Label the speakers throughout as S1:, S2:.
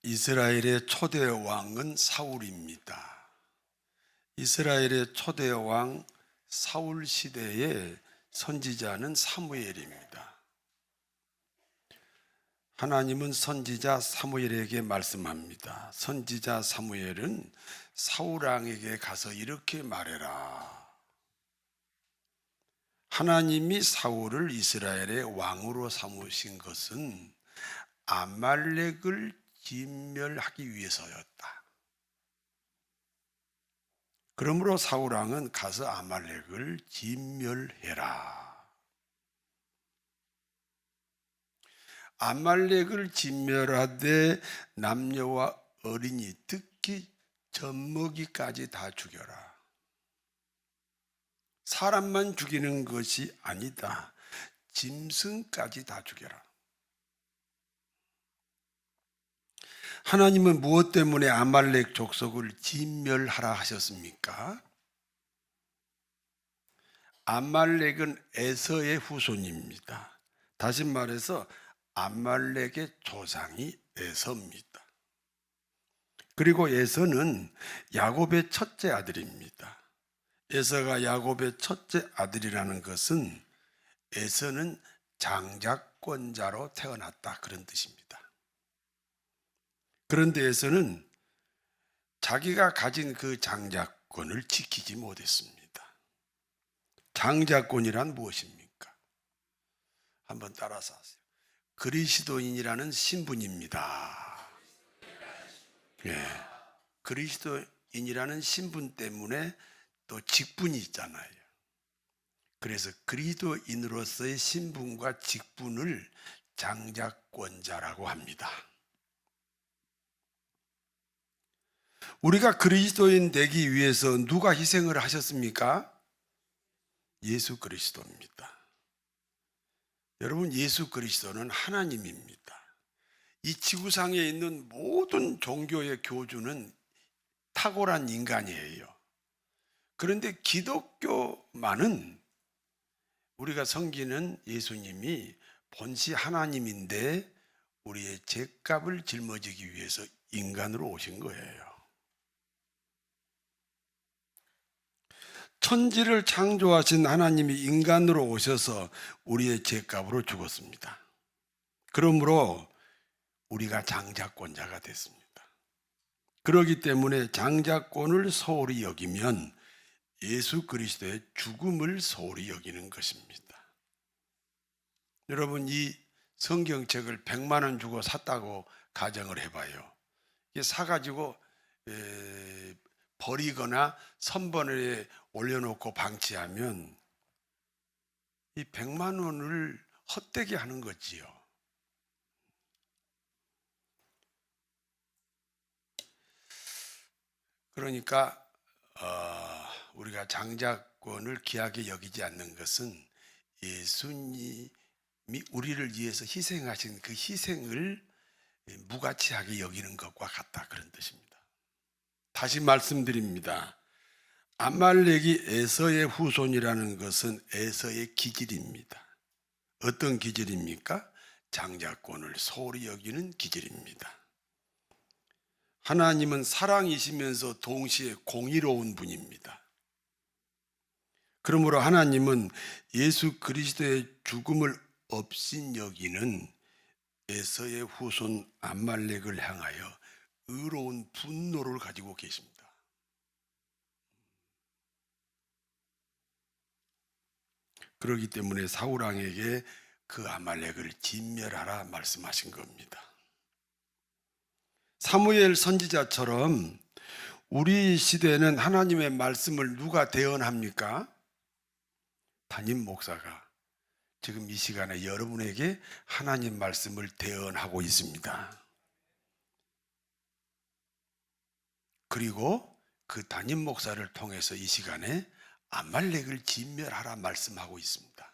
S1: 이스라엘의 초대 왕은 사울입니다. 이스라엘의 초대 왕 사울 시대의 선지자는 사무엘입니다. 하나님은 선지자 사무엘에게 말씀합니다. 선지자 사무엘은 사울 왕에게 가서 이렇게 말해라. 하나님이 사울을 이스라엘의 왕으로 삼으신 것은 아말렉을 진멸하기 위해서였다. 그러므로 사울 왕은 가서 아말렉을 진멸해라. 아말렉을 진멸하되 남녀와 어린이, 특히 젖먹이까지 다 죽여라. 사람만 죽이는 것이 아니다. 짐승까지 다 죽여라. 하나님은 무엇 때문에 아말렉 족속을 진멸하라 하셨습니까? 아말렉은 에서의 후손입니다. 다시 말해서 아말렉의 조상이 에서입니다. 그리고 에서는 야곱의 첫째 아들입니다. 에서가 야곱의 첫째 아들이라는 것은 에서는 장자권자로 태어났다, 그런 뜻입니다. 그런데 에서는 자기가 가진 그 장자권을 지키지 못했습니다. 장자권이란 무엇입니까? 한번 따라서 하세요. 그리스도인이라는 신분입니다. 예, 그리스도인이라는 신분 때문에 또 직분이 있잖아요. 그래서 그리스도인으로서의 신분과 직분을 장자권자라고 합니다. 우리가 그리스도인 되기 위해서 누가 희생을 하셨습니까? 예수 그리스도입니다. 여러분, 예수 그리스도는 하나님입니다. 이 지구상에 있는 모든 종교의 교주는 탁월한 인간이에요. 그런데 기독교만은 우리가 섬기는 예수님이 본시 하나님인데 우리의 죄값을 짊어지기 위해서 인간으로 오신 거예요. 천지를 창조하신 하나님이 인간으로 오셔서 우리의 죄값으로 죽었습니다. 그러므로 우리가 장자권자가 됐습니다. 그렇기 때문에 장자권을 소홀히 여기면 예수 그리스도의 죽음을 소홀히 여기는 것입니다. 여러분, 이 성경책을 100만 원 주고 샀다고 가정을 해봐요. 이게 사가지고 버리거나 선반에 올려놓고 방치하면 이 100만 원을 헛되게 하는 거지요. 그러니까 우리가 장자권을 귀하게 여기지 않는 것은 예수님이 우리를 위해서 희생하신 그 희생을 무가치하게 여기는 것과 같다, 그런 뜻입니다. 다시 말씀드립니다. 아말렉이 에서의 후손이라는 것은 에서의 기질입니다. 어떤 기질입니까? 장자권을 소홀히 여기는 기질입니다. 하나님은 사랑이시면서 동시에 공의로운 분입니다. 그러므로 하나님은 예수 그리스도의 죽음을 업신 여기는 에서의 후손 아말렉을 향하여 의로운 분노를 가지고 계십니다. 그렇기 때문에 사울 왕에게 그 아말렉을 진멸하라 말씀하신 겁니다. 사무엘 선지자처럼 우리 시대에는 하나님의 말씀을 누가 대언합니까? 담임 목사가 지금 이 시간에 여러분에게 하나님 말씀을 대언하고 있습니다. 그리고 그 담임 목사를 통해서 이 시간에 아말렉을 진멸하라 말씀하고 있습니다.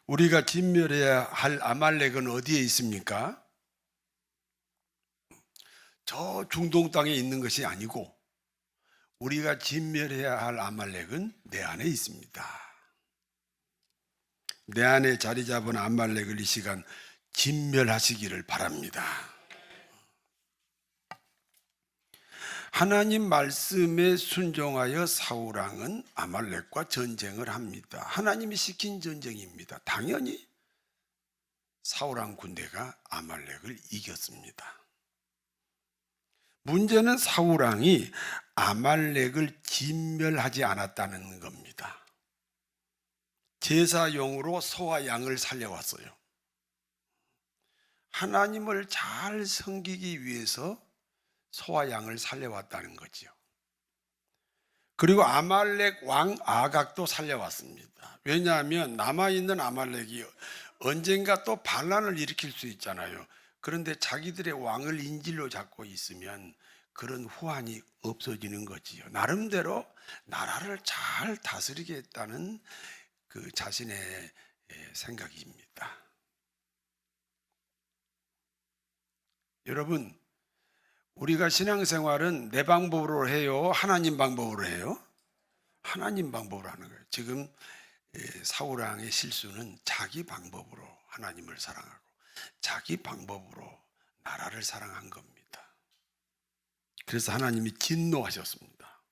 S1: 우리가 진멸해야 할 아말렉은 어디에 있습니까? 저 중동 땅에 있는 것이 아니고 우리가 진멸해야 할 아말렉은 내 안에 있습니다. 내 안에 자리 잡은 아말렉을 이 시간 진멸하시기를 바랍니다. 하나님 말씀에 순종하여 사울왕은 아말렉과 전쟁을 합니다. 하나님이 시킨 전쟁입니다. 당연히 사울왕 군대가 아말렉을 이겼습니다. 문제는 사울왕이 아말렉을 진멸하지 않았다는 겁니다. 제사용으로 소와 양을 살려왔어요. 하나님을 잘 섬기기 위해서 소와 양을 살려왔다는 거지요. 그리고 아말렉 왕 아각도 살려왔습니다. 왜냐하면 남아있는 아말렉이 언젠가 또 반란을 일으킬 수 있잖아요. 그런데 자기들의 왕을 인질로 잡고 있으면 그런 후환이 없어지는 거지요. 나름대로 나라를 잘 다스리겠다는 그 자신의 생각입니다. 여러분, 우리가 신앙생활은 내 방법으로 해요? 하나님 방법으로 해요? 하나님 방법으로 하는 거예요. 지금 사울왕의 실수는 자기 방법으로 하나님을 사랑하고 자기 방법으로 나라를 사랑한 겁니다. 그래서 하나님이 진노하셨습니다.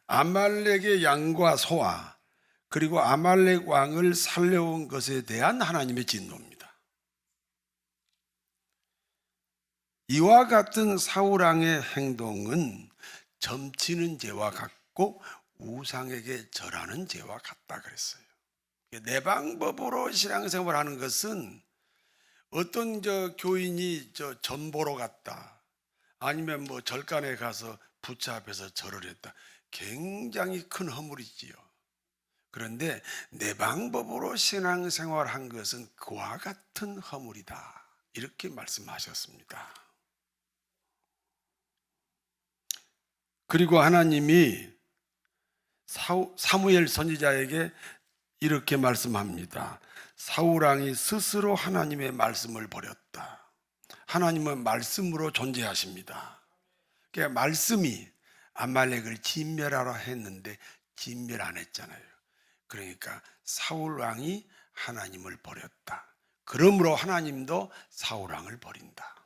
S1: 아말렉의 양과 소와 그리고 아말렉 왕을 살려온 것에 대한 하나님의 진노입니다. 이와 같은 사울왕의 행동은 점치는 죄와 같고 우상에게 절하는 죄와 같다 그랬어요. 내 방법으로 신앙생활 하는 것은 어떤 교인이 전 보러 갔다, 아니면 뭐 절간에 가서 부처 앞에서 절을 했다. 굉장히 큰 허물이지요. 그런데 내 방법으로 신앙생활 한 것은 그와 같은 허물이다. 이렇게 말씀하셨습니다. 그리고 하나님이 사무엘 선지자에게 이렇게 말씀합니다. 사울왕이 스스로 하나님의 말씀을 버렸다. 하나님은 말씀으로 존재하십니다. 그러니까 말씀이 아말렉을 진멸하라 했는데 진멸 안 했잖아요. 그러니까 사울왕이 하나님을 버렸다. 그러므로 하나님도 사울왕을 버린다.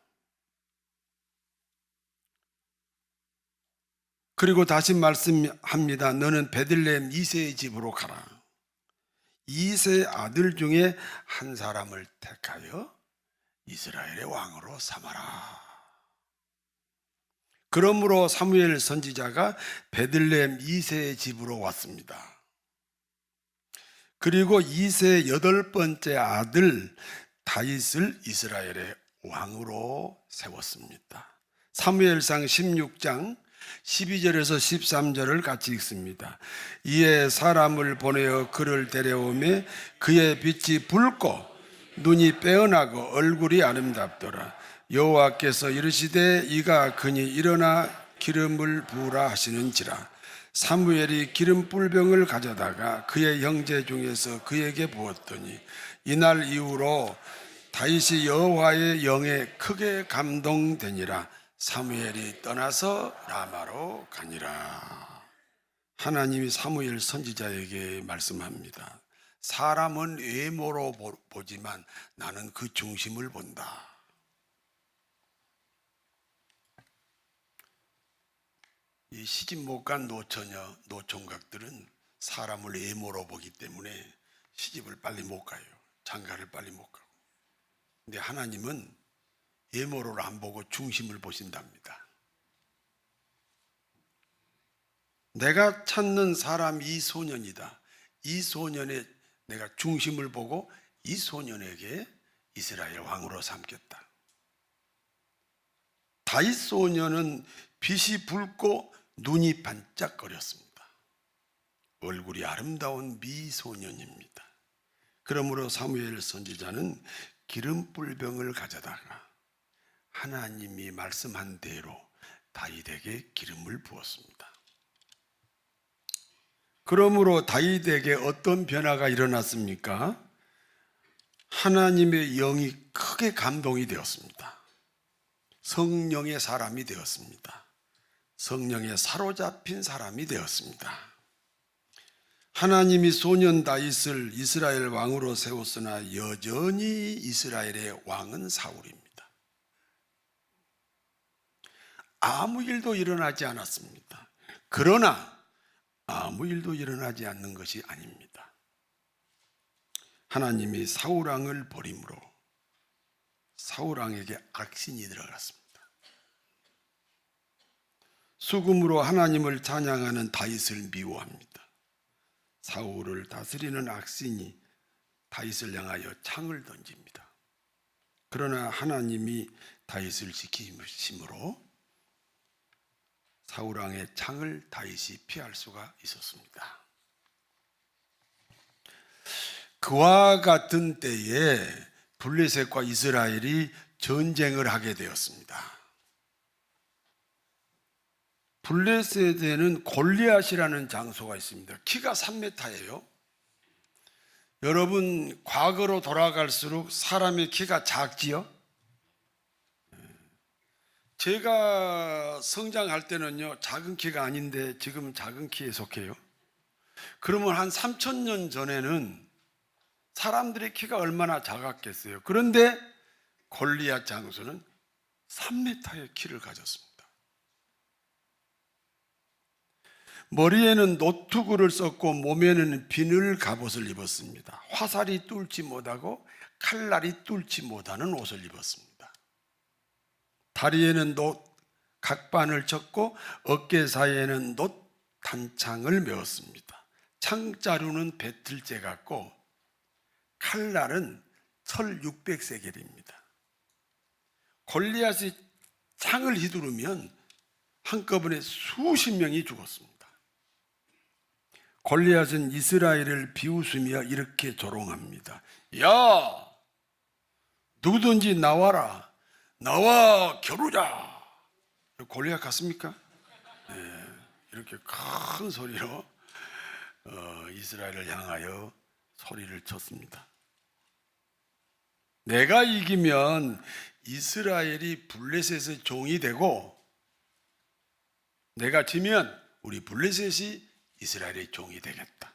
S1: 그리고 다시 말씀합니다. 너는 베들레헴 이새의 집으로 가라. 이새의 아들 중에 한 사람을 택하여 이스라엘의 왕으로 삼아라. 그러므로 사무엘 선지자가 베들레헴 이새의 집으로 왔습니다. 그리고 이새의 8번째 아들 다윗을 이스라엘의 왕으로 세웠습니다. 사무엘상 16장 12절에서 13절을 같이 읽습니다. 이에 사람을 보내어 그를 데려오매 그의 빛이 붉고 눈이 빼어나고 얼굴이 아름답더라. 여호와께서 이르시되 이가 그니 일어나 기름을 부으라 하시는지라. 사무엘이 기름 뿔병을 가져다가 그의 형제 중에서 그에게 부었더니 이날 이후로 다윗이 여호와의 영에 크게 감동되니라. 사무엘이 떠나서 라마로 가니라. 하나님이 사무엘 선지자에게 말씀합니다. 사람은 외모로 보지만 나는 그 중심을 본다. 이 시집 못 간 노처녀, 노총각들은 사람을 외모로 보기 때문에 시집을 빨리 못 가요. 장가를 빨리 못 가고. 근데 하나님은 외모를 안 보고 중심을 보신답니다. 내가 찾는 사람이 이 소년이다. 이 소년의 내가 중심을 보고 이 소년에게 이스라엘 왕으로 삼겠다. 다윗 소년은 빛이 붉고 눈이 반짝거렸습니다. 얼굴이 아름다운 미소년입니다. 그러므로 사무엘 선지자는 기름 뿔병을 가져다가 하나님이 말씀한 대로 다윗에게 기름을 부었습니다. 그러므로 다윗에게 어떤 변화가 일어났습니까? 하나님의 영이 크게 감동이 되었습니다. 성령의 사람이 되었습니다. 성령에 사로잡힌 사람이 되었습니다. 하나님이 소년 다윗을 이스라엘 왕으로 세웠으나 여전히 이스라엘의 왕은 사울입니다. 아무 일도 일어나지 않았습니다. 그러나 아무 일도 일어나지 않는 것이 아닙니다. 하나님이 사울 왕을 버림으로 사울 왕에게 악신이 들어갔습니다. 수금으로 하나님을 찬양하는 다윗을 미워합니다. 사울을 다스리는 악신이 다윗을 향하여 창을 던집니다. 그러나 하나님이 다윗을 지키심으로 사울 왕의 창을 다윗이 피할 수가 있었습니다. 그와 같은 때에 블레셋과 이스라엘이 전쟁을 하게 되었습니다. 블레셋에는 골리앗이라는 장소가 있습니다. 키가 3m예요. 여러분, 과거로 돌아갈수록 사람의 키가 작지요? 제가 성장할 때는요, 작은 키가 아닌데 지금은 작은 키에 속해요. 그러면 한 3,000년 전에는 사람들의 키가 얼마나 작았겠어요. 그런데 골리앗 장수는 3m의 키를 가졌습니다. 머리에는 노투구를 썼고 몸에는 비늘 갑옷을 입었습니다. 화살이 뚫지 못하고 칼날이 뚫지 못하는 옷을 입었습니다. 다리에는 놋 각반을 쳤고 어깨 사이에는 놋 단창을 메었습니다. 창자루는 배틀재 같고 칼날은 철 600세겔입니다. 골리앗이 창을 휘두르면 한꺼번에 수십 명이 죽었습니다. 골리앗은 이스라엘을 비웃으며 이렇게 조롱합니다. 야, 누구든지 나와라. 나와 겨루자. 골리앗 같습니까? 네, 이렇게 큰 소리로 이스라엘을 향하여 소리를 쳤습니다. 내가 이기면 이스라엘이 블레셋의 종이 되고 내가 지면 우리 블레셋이 이스라엘의 종이 되겠다.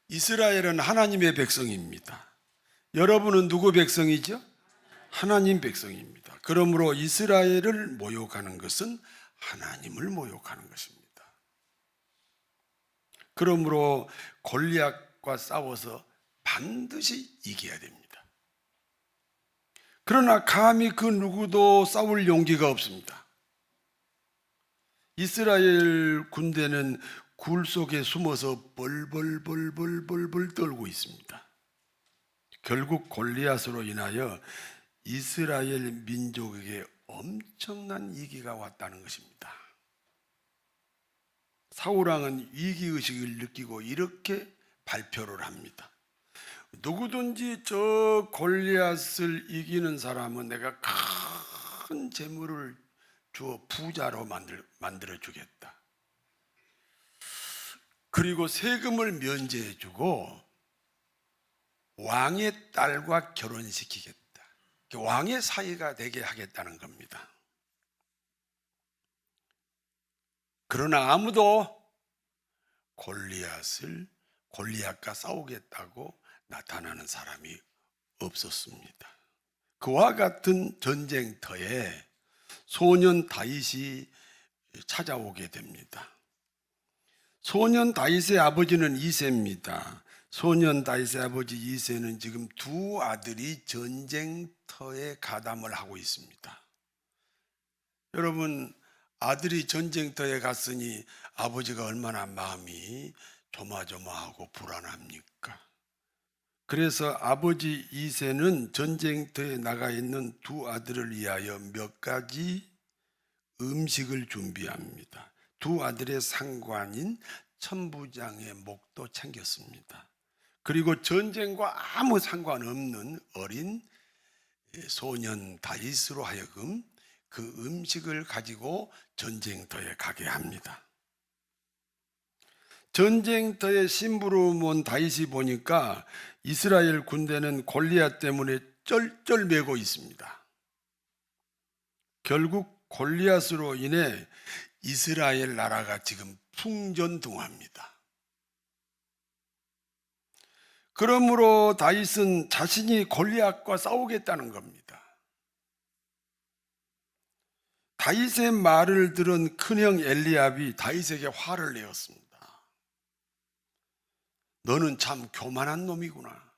S1: 이스라엘은 하나님의 백성입니다. 여러분은 누구 백성이죠? 하나님 백성입니다. 그러므로 이스라엘을 모욕하는 것은 하나님을 모욕하는 것입니다. 그러므로 골리앗과 싸워서 반드시 이겨야 됩니다. 그러나 감히 그 누구도 싸울 용기가 없습니다. 이스라엘 군대는 굴 속에 숨어서 벌벌벌벌벌벌 떨고 있습니다. 결국 골리앗으로 인하여 이스라엘 민족에게 엄청난 위기가 왔다는 것입니다. 사울 왕은 위기의식을 느끼고 이렇게 발표를 합니다. 누구든지 저 골리앗을 이기는 사람은 내가 큰 재물을 주어 부자로 만들어 주겠다. 그리고 세금을 면제해 주고 왕의 딸과 결혼시키겠다. 왕의 사이가 되게 하겠다는 겁니다. 그러나 아무도 골리앗과 싸우겠다고 나타나는 사람이 없었습니다. 그와 같은 전쟁터에 소년 다윗이 찾아오게 됩니다. 소년 다윗의 아버지는 이새입니다. 소년 다윗의 아버지 이새는 지금 두 아들이 전쟁터에 가담을 하고 있습니다. 여러분, 아들이 전쟁터에 갔으니 아버지가 얼마나 마음이 조마조마하고 불안합니까? 그래서 아버지 이새는 전쟁터에 나가 있는 두 아들을 위하여 몇 가지 음식을 준비합니다. 두 아들의 상관인 천부장의 목도 챙겼습니다. 그리고 전쟁과 아무 상관없는 어린 소년 다윗으로 하여금 그 음식을 가지고 전쟁터에 가게 합니다. 전쟁터에 심부름 온 다윗이 보니까 이스라엘 군대는 골리앗 때문에 쩔쩔매고 있습니다. 결국 골리앗으로 인해 이스라엘 나라가 지금 풍전등화합니다. 그러므로 다윗은 자신이 골리앗과 싸우겠다는 겁니다. 다윗의 말을 들은 큰형 엘리압이 다윗에게 화를 내었습니다. 너는 참 교만한 놈이구나.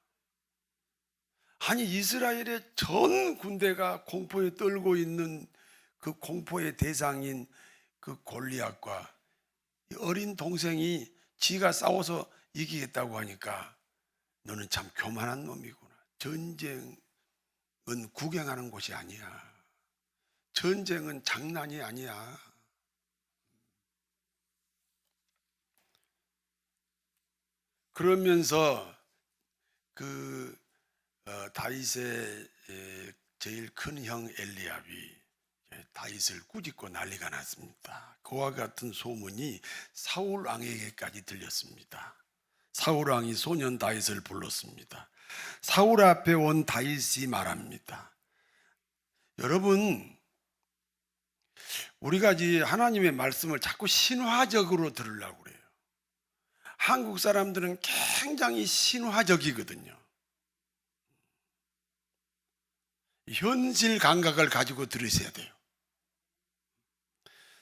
S1: 아니, 이스라엘의 전 군대가 공포에 떨고 있는 그 공포의 대상인 그 골리앗과 어린 동생이 지가 싸워서 이기겠다고 하니까 너는 참 교만한 놈이구나. 전쟁은 구경하는 곳이 아니야. 전쟁은 장난이 아니야. 그러면서 다윗의 제일 큰 형 엘리압이 다윗을 꾸짖고 난리가 났습니다. 그와 같은 소문이 사울 왕에게까지 들렸습니다. 사울 왕이 소년 다윗을 불렀습니다. 사울 앞에 온 다윗이 말합니다. 여러분, 우리가 하나님의 말씀을 자꾸 신화적으로 들으려고 그래요. 한국 사람들은 굉장히 신화적이거든요. 현실 감각을 가지고 들으셔야 돼요.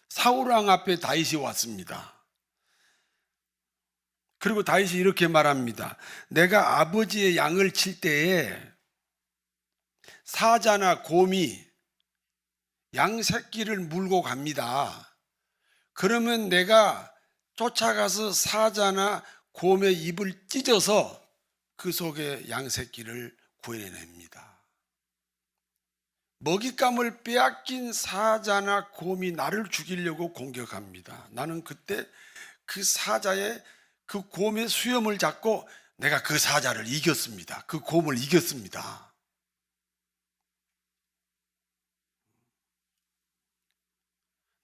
S1: 사울왕 앞에 다윗이 왔습니다. 그리고 다윗이 이렇게 말합니다. 내가 아버지의 양을 칠 때에 사자나 곰이 양 새끼를 물고 갑니다. 그러면 내가 쫓아가서 사자나 곰의 입을 찢어서 그 속에 양 새끼를 구해냅니다. 먹잇감을 빼앗긴 사자나 곰이 나를 죽이려고 공격합니다. 나는 그때 그 사자의 그 곰의 수염을 잡고 내가 그 사자를 이겼습니다. 그 곰을 이겼습니다.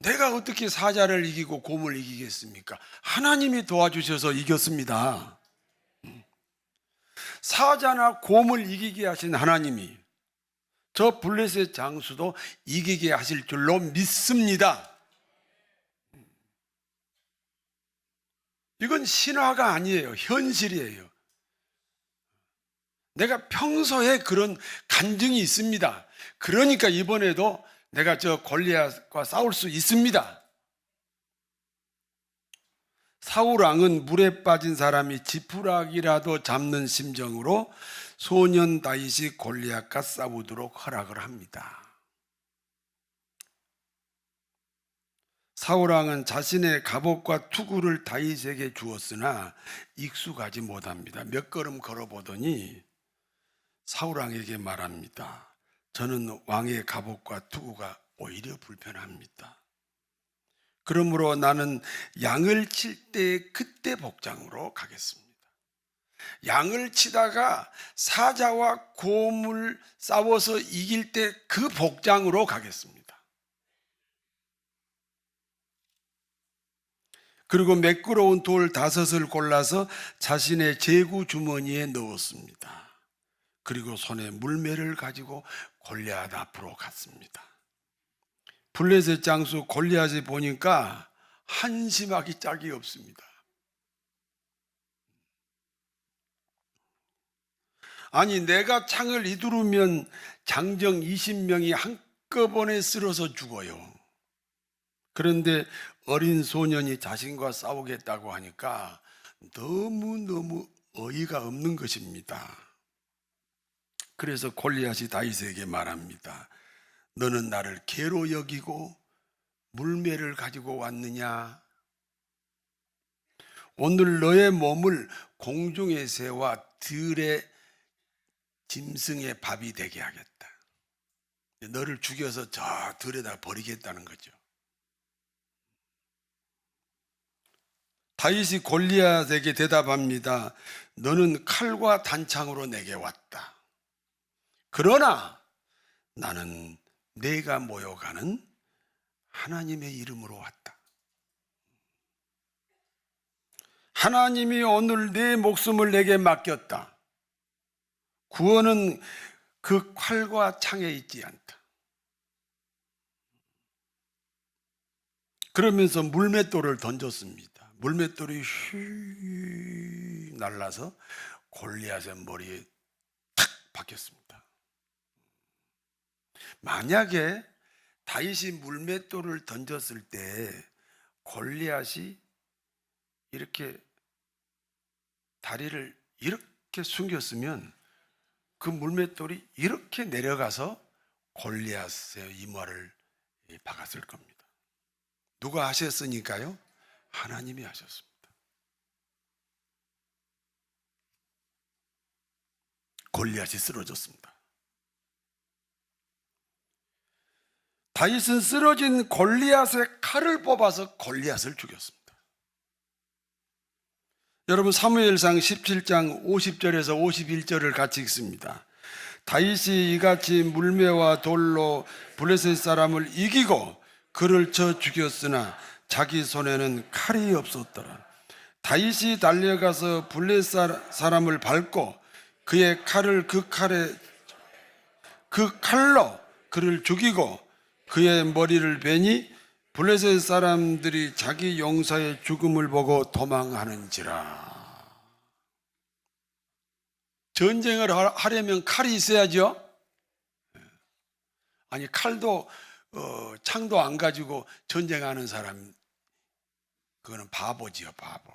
S1: 내가 어떻게 사자를 이기고 곰을 이기겠습니까? 하나님이 도와주셔서 이겼습니다. 사자나 곰을 이기게 하신 하나님이 저 블레셋 장수도 이기게 하실 줄로 믿습니다. 이건 신화가 아니에요. 현실이에요. 내가 평소에 그런 간증이 있습니다. 그러니까 이번에도 내가 저 골리앗과 싸울 수 있습니다. 사울 왕은 물에 빠진 사람이 지푸라기라도 잡는 심정으로 소년 다윗이 골리앗과 싸우도록 허락을 합니다. 사울 왕은 자신의 갑옷과 투구를 다윗에게 주었으나 익숙하지 못합니다. 몇 걸음 걸어보더니 사울 왕에게 말합니다. 저는 왕의 갑옷과 투구가 오히려 불편합니다. 그러므로 나는 양을 칠 때 그때 복장으로 가겠습니다. 양을 치다가 사자와 곰을 싸워서 이길 때 그 복장으로 가겠습니다. 그리고 매끄러운 돌 5을 골라서 자신의 제구 주머니에 넣었습니다. 그리고 손에 물매를 가지고 골리앗 앞으로 갔습니다. 블레셋 장수 골리앗이 보니까 한심하기 짝이 없습니다. 아니, 내가 창을 휘두르면 장정 20명이 한꺼번에 쓰러져 죽어요. 그런데 어린 소년이 자신과 싸우겠다고 하니까 너무너무 어이가 없는 것입니다. 그래서 골리앗이 다윗에게 말합니다. 너는 나를 개로 여기고 물매를 가지고 왔느냐? 오늘 너의 몸을 공중의 새와 들의 짐승의 밥이 되게 하겠다. 너를 죽여서 저 들에다 버리겠다는 거죠. 다윗이 골리앗에게 대답합니다. 너는 칼과 단창으로 내게 왔다. 그러나 나는 내가 모여가는 하나님의 이름으로 왔다. 하나님이 오늘 내 목숨을 내게 맡겼다. 구원은 그 칼과 창에 있지 않다. 그러면서 물맷돌을 던졌습니다. 물맷돌이 휘 날라서 골리앗의 머리에 탁 박혔습니다. 만약에 다윗이 물맷돌을 던졌을 때 골리앗이 이렇게 다리를 이렇게 숨겼으면 그 물맷돌이 이렇게 내려가서 골리앗의 이마를 박았을 겁니다. 누가 하셨으니까요? 하나님이 하셨습니다. 골리앗이 쓰러졌습니다. 다윗은 쓰러진 골리앗의 칼을 뽑아서 골리앗을 죽였습니다. 여러분, 사무엘상 17장 50절에서 51절을 같이 읽습니다. 다윗이 이같이 물매와 돌로 블레셋 사람을 이기고 그를 쳐 죽였으나 자기 손에는 칼이 없었더라. 다윗이 달려가서 블레셋 사람을 밟고 그의 칼을 그 칼로 그를 죽이고 그의 머리를 베니 블레셋 사람들이 자기 용사의 죽음을 보고 도망하는지라. 전쟁을 하려면 칼이 있어야죠. 아니, 칼도 창도 안 가지고 전쟁하는 사람, 그거는 바보지요, 바보.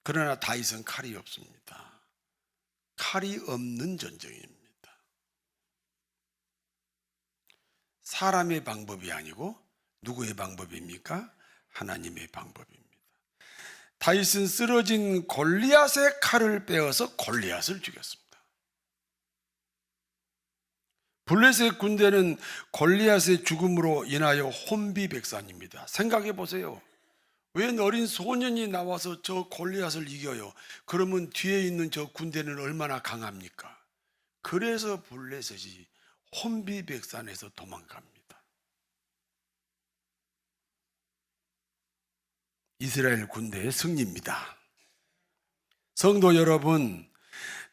S1: 그러나 다윗은 칼이 없습니다. 칼이 없는 전쟁입니다. 사람의 방법이 아니고 누구의 방법입니까? 하나님의 방법입니다. 다윗은 쓰러진 골리앗의 칼을 빼어서 골리앗을 죽였습니다. 블레셋 군대는 골리앗의 죽음으로 인하여 혼비백산입니다. 생각해 보세요. 웬 어린 소년이 나와서 저 골리앗을 이겨요? 그러면 뒤에 있는 저 군대는 얼마나 강합니까? 그래서 블레셋이 혼비백산에서 도망갑니다. 이스라엘 군대의 승리입니다. 성도 여러분,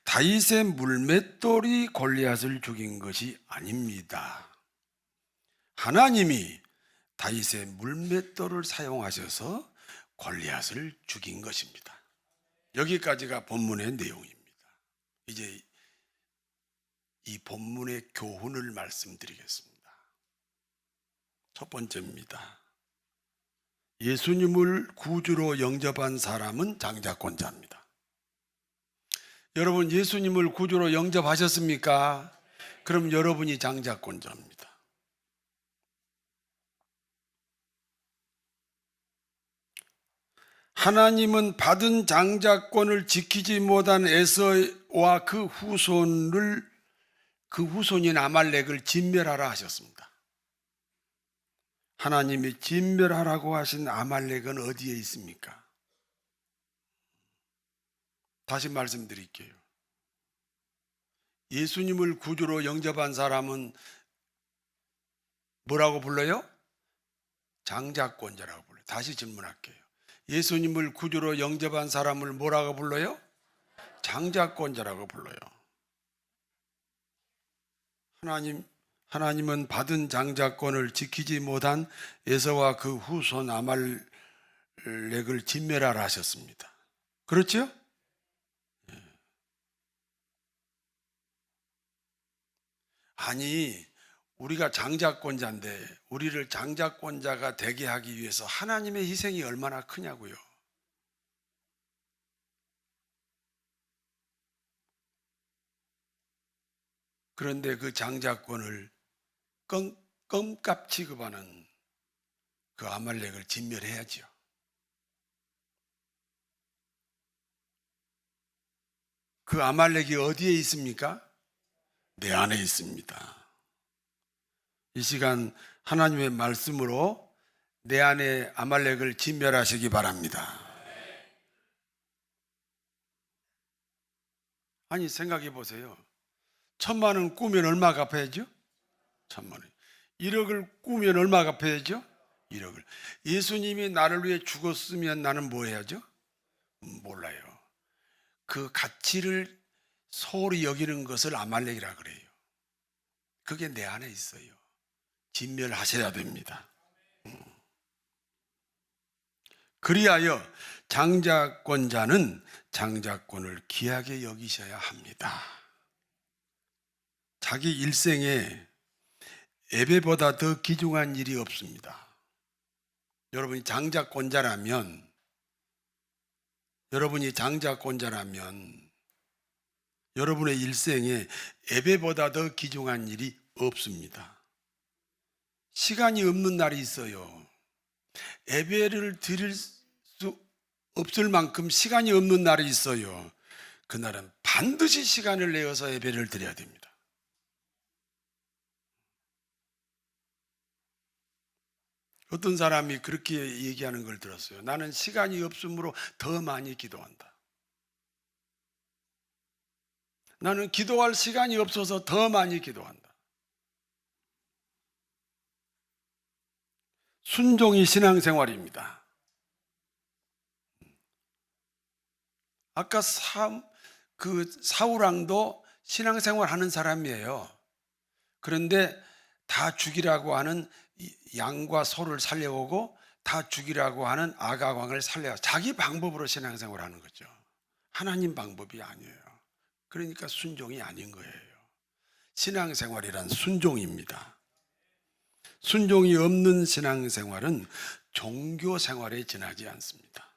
S1: 다윗의 물맷돌이 골리앗을 죽인 것이 아닙니다. 하나님이 다윗의 물맷돌을 사용하셔서 골리앗을 죽인 것입니다. 여기까지가 본문의 내용입니다. 이제 이 본문의 교훈을 말씀드리겠습니다. 첫 번째입니다. 예수님을 구주로 영접한 사람은 장자권자입니다. 여러분, 예수님을 구주로 영접하셨습니까? 그럼 여러분이 장자권자입니다. 하나님은 받은 장자권을 지키지 못한 에서와 그 후손인 아말렉을 진멸하라 하셨습니다. 하나님이 진멸하라고 하신 아말렉은 어디에 있습니까? 다시 말씀드릴게요. 예수님을 구주로 영접한 사람은 뭐라고 불러요? 장자권자라고 불러요. 다시 질문할게요. 예수님을 구주로 영접한 사람을 뭐라고 불러요? 장자권자라고 불러요. 하나님은 받은 장자권을 지키지 못한 에서와 그 후손 아말렉을 진멸하라 하셨습니다. 그렇죠? 아니, 우리가 장자권자인데 우리를 장자권자가 되게 하기 위해서 하나님의 희생이 얼마나 크냐고요. 그런데 그 장자권을 껌값 취급하는 그 아말렉을 진멸해야죠. 그 아말렉이 어디에 있습니까? 내 안에 있습니다. 이 시간 하나님의 말씀으로 내 안에 아말렉을 진멸하시기 바랍니다. 아니, 생각해 보세요. 1,000만 원 꾸면 얼마 갚아야죠? 1,000만 원. 1억을 꾸면 얼마 갚아야죠? 1억을. 예수님이 나를 위해 죽었으면 나는 뭐 해야죠? 몰라요. 그 가치를 소홀히 여기는 것을 아말렉이라 그래요. 그게 내 안에 있어요. 진멸하셔야 됩니다. 그리하여 장자권자는 장자권을 귀하게 여기셔야 합니다. 자기 일생에 예배보다 더 귀중한 일이 없습니다. 여러분이 장자권자라면 여러분의 일생에 예배보다 더 귀중한 일이 없습니다. 시간이 없는 날이 있어요. 예배를 드릴 수 없을 만큼 시간이 없는 날이 있어요. 그날은 반드시 시간을 내어서 예배를 드려야 됩니다. 어떤 사람이 그렇게 얘기하는 걸 들었어요. 나는 시간이 없으므로 더 많이 기도한다. 나는 기도할 시간이 없어서 더 많이 기도한다. 순종이 신앙생활입니다. 아까 사울왕도 신앙생활 하는 사람이에요. 그런데 다 죽이라고 하는 양과 소를 살려오고 다 죽이라고 하는 아가왕을 살려 자기 방법으로 신앙생활 하는 거죠. 하나님 방법이 아니에요. 그러니까 순종이 아닌 거예요. 신앙생활이란 순종입니다. 순종이 없는 신앙생활은 종교생활에 지나지 않습니다.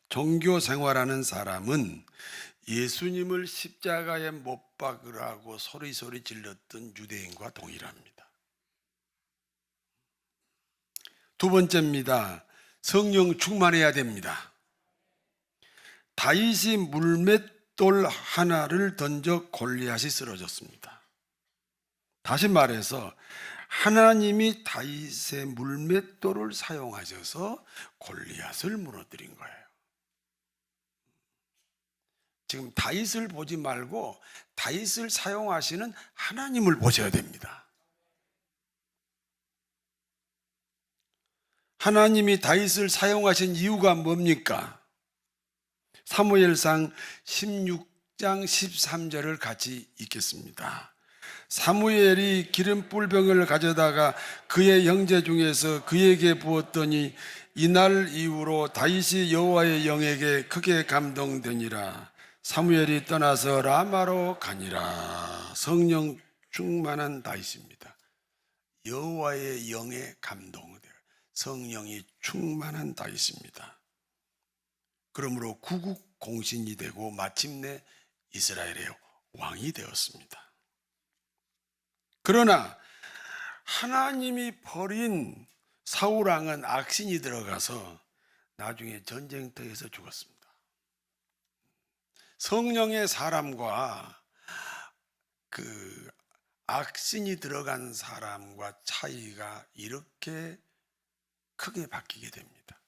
S1: 종교생활하는 사람은 예수님을 십자가에 못 박으라고 소리소리 질렀던 유대인과 동일합니다. 두 번째입니다. 성령 충만해야 됩니다. 다윗이 물맷돌 하나를 던져 골리앗이 쓰러졌습니다. 다시 말해서 하나님이 다윗의 물맷돌을 사용하셔서 골리앗을 무너뜨린 거예요. 지금 다윗을 보지 말고 다윗을 사용하시는 하나님을 보셔야 됩니다. 하나님이 다윗을 사용하신 이유가 뭡니까? 사무엘상 16장 13절을 같이 읽겠습니다. 사무엘이 기름 뿔병을 가져다가 그의 형제 중에서 그에게 부었더니 이날 이후로 다윗이 여호와의 영에게 크게 감동되니라. 사무엘이 떠나서 라마로 가니라. 성령 충만한 다윗입니다. 여호와의 영에 감동돼요. 성령이 충만한 다윗입니다. 그러므로 구국 공신이 되고 마침내 이스라엘의 왕이 되었습니다. 그러나 하나님이 버린 사울왕은 악신이 들어가서 나중에 전쟁터에서 죽었습니다. 성령의 사람과 그 악신이 들어간 사람과 차이가 이렇게 크게 바뀌게 됩니다.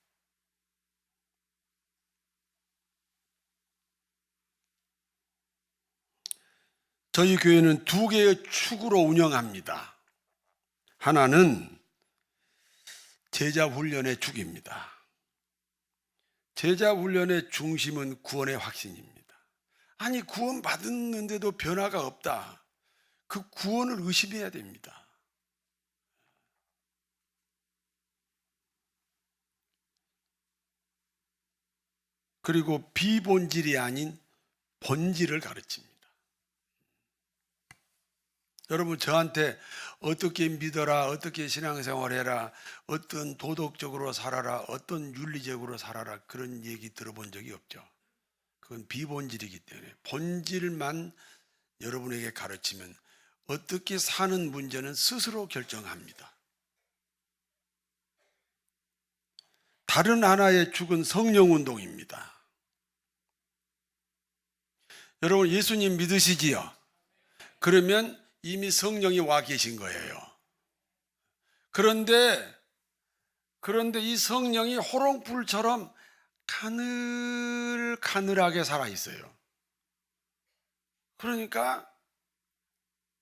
S1: 저희 교회는 두 개의 축으로 운영합니다. 하나는 제자 훈련의 축입니다. 제자 훈련의 중심은 구원의 확신입니다. 아니, 구원 받았는데도 변화가 없다. 그 구원을 의심해야 됩니다. 그리고 비본질이 아닌 본질을 가르칩니다. 여러분, 저한테 어떻게 믿어라, 어떻게 신앙생활해라, 어떤 도덕적으로 살아라, 어떤 윤리적으로 살아라, 그런 얘기 들어본 적이 없죠. 그건 비본질이기 때문에 본질만 여러분에게 가르치면 어떻게 사는 문제는 스스로 결정합니다. 다른 하나의 축은 성령운동입니다. 여러분, 예수님 믿으시지요? 그러면 이미 성령이 와 계신 거예요. 그런데 이 성령이 호롱불처럼 가늘가늘하게 살아있어요. 그러니까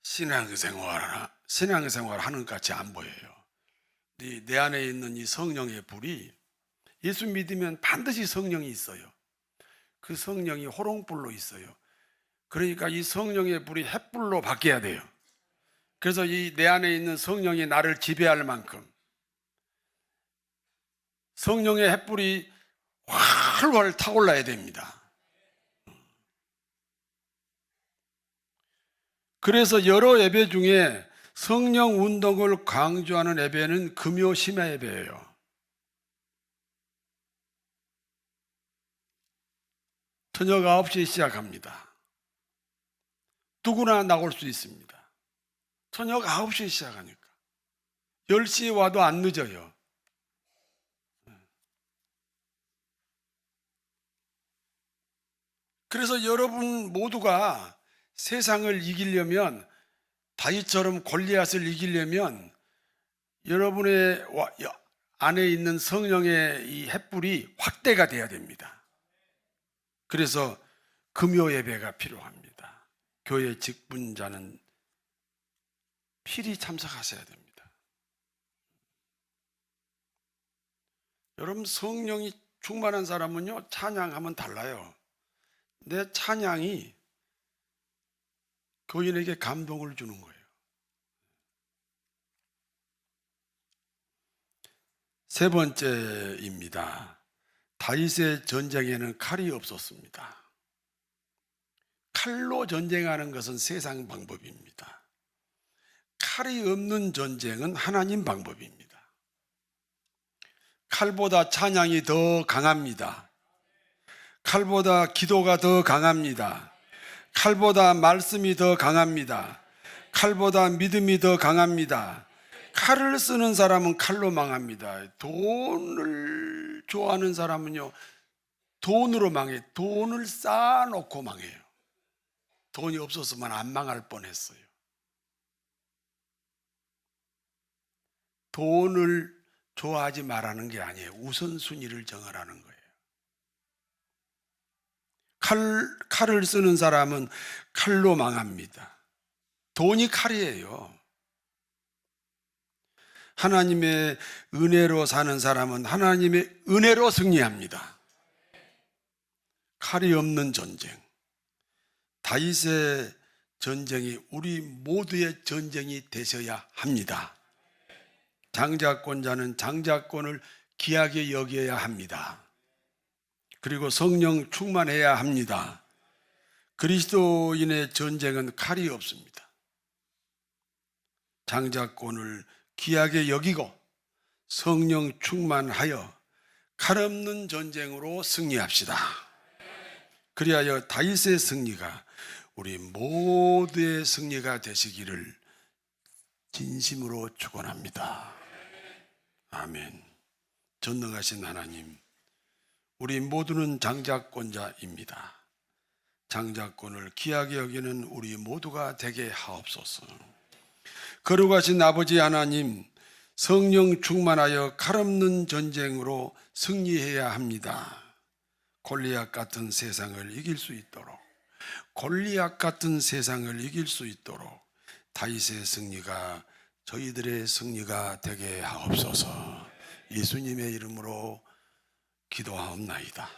S1: 신앙생활 하는 것 같이 안 보여요. 내 안에 있는 이 성령의 불이, 예수 믿으면 반드시 성령이 있어요. 그 성령이 호롱불로 있어요. 그러니까 이 성령의 불이 햇불로 바뀌어야 돼요. 그래서 이 내 안에 있는 성령이 나를 지배할 만큼 성령의 햇불이 활활 타올라야 됩니다. 그래서 여러 예배 중에 성령 운동을 강조하는 예배는 금요 심야 예배예요. 저녁 9시에 시작합니다. 누구나 나올 수 있습니다. 저녁 9시에 시작하니까 10시에 와도 안 늦어요. 그래서 여러분 모두가 세상을 이기려면, 다윗처럼 골리앗을 이기려면 여러분의 안에 있는 성령의 이 횃불이 확대가 돼야 됩니다. 그래서 금요 예배가 필요합니다. 교회 직분자는 필히 참석하셔야 됩니다. 여러분, 성령이 충만한 사람은요, 찬양하면 달라요. 내 찬양이 교인에게 감동을 주는 거예요. 세 번째입니다. 다윗의 전쟁에는 칼이 없었습니다. 칼로 전쟁하는 것은 세상 방법입니다. 칼이 없는 전쟁은 하나님 방법입니다. 칼보다 찬양이 더 강합니다. 칼보다 기도가 더 강합니다. 칼보다 말씀이 더 강합니다. 칼보다 믿음이 더 강합니다. 칼을 쓰는 사람은 칼로 망합니다. 돈을 좋아하는 사람은요, 돈으로 망해요. 돈을 쌓아놓고 망해요. 돈이 없었으면 안 망할 뻔했어요. 돈을 좋아하지 말라는 게 아니에요. 우선순위를 정하라는 거예요. 칼을 쓰는 사람은 칼로 망합니다. 돈이 칼이에요. 하나님의 은혜로 사는 사람은 하나님의 은혜로 승리합니다. 칼이 없는 전쟁. 다윗의 전쟁이 우리 모두의 전쟁이 되셔야 합니다. 장자권자는 장자권을 귀하게 여겨야 합니다. 그리고 성령 충만해야 합니다. 그리스도인의 전쟁은 칼이 없습니다. 장자권을 귀하게 여기고 성령 충만하여 칼 없는 전쟁으로 승리합시다. 그리하여 다윗의 승리가 우리 모두의 승리가 되시기를 진심으로 축원합니다. 아멘. 전능하신 하나님, 우리 모두는 장자권자입니다. 장자권을 귀하게 여기는 우리 모두가 되게 하옵소서. 거룩하신 아버지 하나님, 성령 충만하여 칼없는 전쟁으로 승리해야 합니다. 골리앗 같은 세상을 이길 수 있도록, 골리앗 같은 세상을 이길 수 있도록 다윗의 승리가 저희들의 승리가 되게 하옵소서. 예수님의 이름으로 기도하옵나이다.